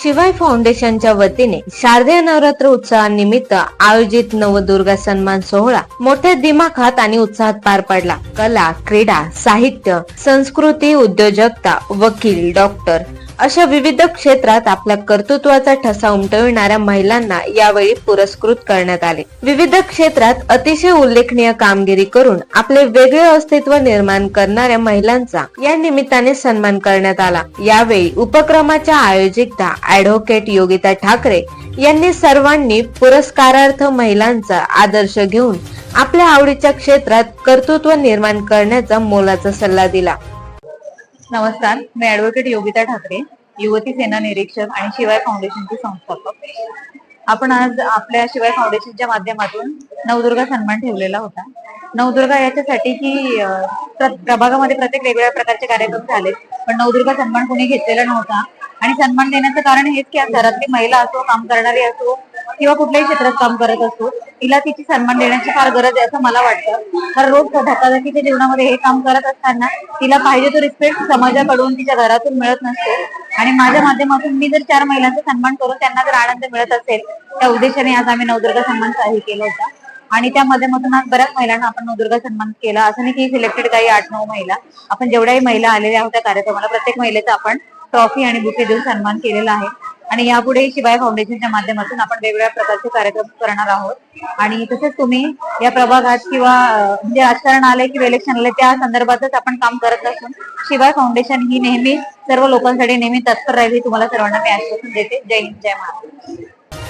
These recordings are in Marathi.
शिवाय फाउंडेशनच्या वतीने शारदीय नवरात्र उत्सवानिमित्त आयोजित नवदुर्गा सन्मान सोहळा मोठ्या दिमाखात आणि उत्साहात पार पडला। कला, क्रीडा, साहित्य, संस्कृती, उद्योजकता, वकील, डॉक्टर अशा विविध क्षेत्रात आपल्या कर्तृत्वाचा ठसा उमटविणाऱ्या महिलांना यावेळी पुरस्कृत करण्यात आले। विविध क्षेत्रात अतिशय उल्लेखनीय कामगिरी करून आपले वेगळे अस्तित्व निर्माण करणाऱ्या महिलांचा या निमित्ताने सन्मान करण्यात आला। यावेळी उपक्रमाच्या आयोजिका ऍडव्होकेट योगिता ठाकरे यांनी सर्वांनी पुरस्कारार्थ महिलांचा आदर्श घेऊन आपल्या आवडीच्या क्षेत्रात कर्तृत्व निर्माण करण्याचा मोलाचा सल्ला दिला। नमस्कार, मी ऍडव्होकेट योगिता ठाकरे, युवती सेना निरीक्षक आणि शिवाय फाउंडेशनची संस्थापक। आपण आज आपल्या शिवाय फाउंडेशनच्या माध्यमातून नवदुर्गा सन्मान ठेवलेला होता। नवदुर्गा याच्यासाठी की प्रभागामध्ये प्रत्येक वेगवेगळ्या प्रकारचे कार्यक्रम झाले, पण नवदुर्गा सन्मान कोणी घेतलेला नव्हता। आणि सन्मान देण्याचं कारण हेच की घरातली महिला असो, काम करणारी असो किंवा कुठल्याही क्षेत्रात काम करत असतो, तिला तिची सन्मान देण्याची फार गरज आहे असं मला वाटतं। तर रोज धकाधकीच्या जीवनामध्ये हे काम करत असताना तिला पाहिजे तो रिस्पेक्ट समाजाकडून, तिच्या घरातून मिळत नसतो। आणि माझ्या माध्यमातून मी जर 4 महिलांचा सन्मान करून त्यांना जर आनंद मिळत असेल, त्या उद्देशाने आज आम्ही नवदुर्गा सन्मान जाहीर केला होता। आणि त्या माध्यमातून आज बऱ्याच महिलांना आपण नवदुर्गा सन्मान केला। असं नाही की सिलेक्टेड काही 8-9 महिला, आपण जेवढ्याही महिला आलेल्या आहोत त्या कार्यक्रमाला प्रत्येक महिलेचा आपण ट्रॉफी आणि बुके देऊन सन्मान केलेला आहे। आणि यापुढे शिवाय फाउंडेशनच्या माध्यमातून आपण वेगवेगळ्या प्रकारचे कार्यक्रम करणार आहोत। आणि तसेच तुम्ही या प्रभागात किंवा म्हणजे राजकारण आले किंवा इलेक्शन आले त्या संदर्भातच आपण काम करत असून शिवाय फाउंडेशन ही नेहमी सर्व लोकांसाठी नेहमी तत्पर राहिली, तुम्हाला सर्वांना मी आश्वासन देते। जय हिंद, जय महाराष्ट्र।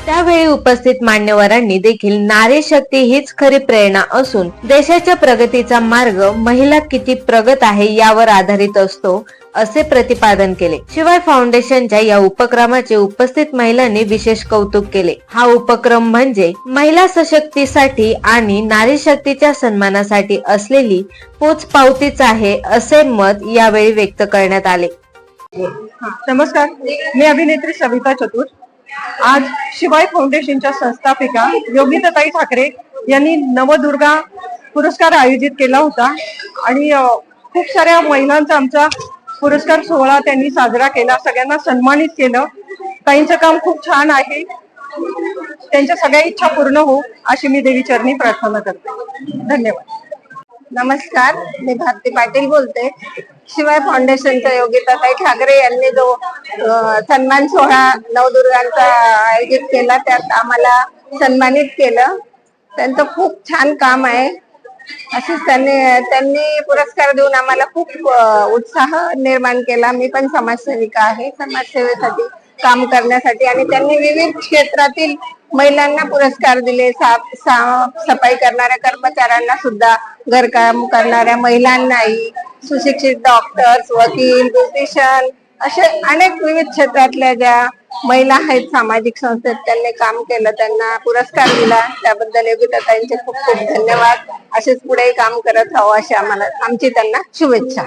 त्यावेळी उपस्थित मान्यवरांनी देखील नारी शक्ती हीच खरी प्रेरणा असून देशाच्या प्रगतीचा मार्ग महिला किती प्रगत आहे यावर आधारित असतो असे प्रतिपादन केले। शिवाय फाउंडेशनच्या या उपक्रमाचे उपस्थित महिलांनी विशेष कौतुक केले। हा उपक्रम म्हणजे महिला सशक्तीसाठी आणि नारी शक्तीच्या सन्मानासाठी असलेली पोचपावतीच आहे असे मत यावेळी व्यक्त करण्यात आले। नमस्कार, मी अभिनेत्री सविता चतुर। आज शिवाय फाउंडेशनच्या संस्थापिका योगिताताई ठाकरे यांनी नवदुर्गा पुरस्कार आयोजित केला होता आणि खूप साऱ्या महिलांचा आमचा पुरस्कार सोहळा त्यांनी साजरा केला, सगळ्यांना सन्मानित केलं। ताईंचं काम खूप छान आहे, त्यांच्या सगळ्या इच्छा पूर्ण हो अशी मी देवी चरणी प्रार्थना करते। धन्यवाद। नमस्कार, मी भारती पाटील बोलते। शिवाय फाउंडेशनच्या योगिताताई ठाकरे यांनी जो सन्मान सोहळा नवदुर्गांचा आयोजित केला त्यात आम्हाला सन्मानित केलं। त्यांचं खूप छान काम आहे, अशीच त्यांनी पुरस्कार देऊन आम्हाला खूप उत्साह निर्माण केला। मी पण समाजसेविका आहे, समाजसेवेसाठी काम करण्यासाठी, आणि त्यांनी विविध क्षेत्रातील महिलांना पुरस्कार दिले। सफाई करणाऱ्या कर्मचाऱ्यांना सुद्धा, घरकाम करणाऱ्या महिलांनाही, सुशिक्षित डॉक्टर्स, वकील, ब्युटिशियन असे अनेक विविध क्षेत्रातल्या ज्या महिला आहेत सामाजिक संस्थेत त्यांनी काम केलं, त्यांना पुरस्कार दिला। त्याबद्दल योगिताताईंचे खूप खूप धन्यवाद। असेच पुढे काम करत राहावं अशी आमची त्यांना शुभेच्छा।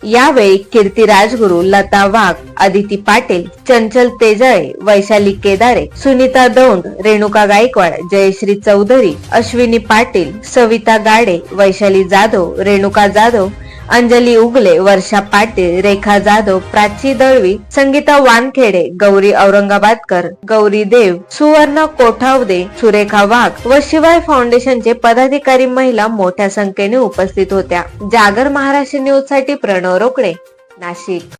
यावेळी कीर्ती राजगुरू, लता वाघ, अदिती पाटील, चंचल तेजाळे, वैशाली केदारे, सुनीता दौंड, रेणुका गायकवाड, जयश्री चौधरी, अश्विनी पाटील, सविता गाडे, वैशाली जाधव, रेणुका जाधव, अंजली उगले, वर्षा पाटील, रेखा जाधव, प्राची दळवी, संगीता वानखेडे, गौरी औरंगाबादकर, गौरी देव, सुवर्ण कोठावदे, सुरेखा वाघ व शिवाय फाउंडेशनचे पदाधिकारी महिला मोठ्या संख्येने उपस्थित होत्या। जागर महाराष्ट्र न्यूज साठी प्रणव रोकडे, नाशिक।